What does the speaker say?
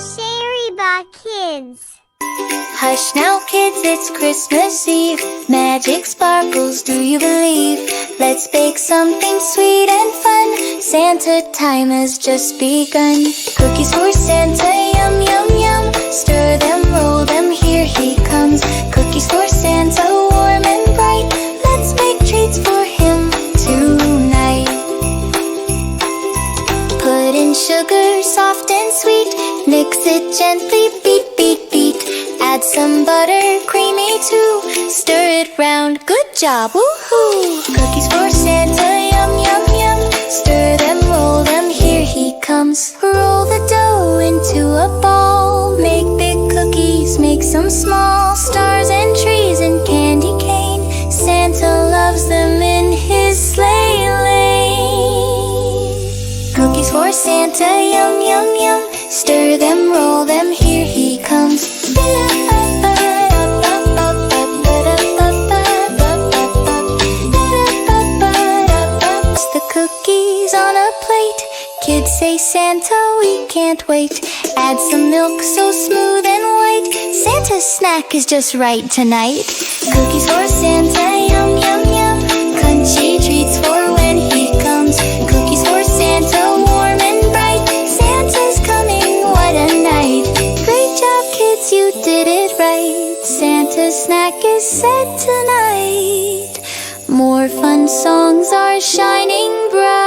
Sheriba Kids. Hush now kids, it's Christmas Eve. Magic sparkles, do you believe? Let's bake something sweet and fun. Santa time has just begun. Cookies for Santa, yum yum yum. Stir them, roll them, here he comes. Cookies for Santa, warm and bright. Let's make treats for him tonight. Put in sugar, soft and sweet. Mix it gently, beat, beat, beat. Add some butter, creamy too. Stir it round, good job, woohoo! Cookies for Santa, yum, yum, yum. Stir them, roll them, here he comes. Roll the dough into a ball. Make big cookies, make some small. Stars and trees and candy cane. Santa loves them in his sleigh lane. Cookies for Santa, yum, yum, yum. Stir them, roll them, here he comes. The cookies on a plate. Kids say, Santa, we can't wait. Add some milk so smooth and white. Santa's snack is just right tonight. Cookies for Santa, yum, yum, yum. Crunchy treats for when he comes. Cookies for Santa, warm and bright. Santa's coming, what a night. Great job kids, you did it right. Santa's snack is set tonight. More fun songs are shining bright.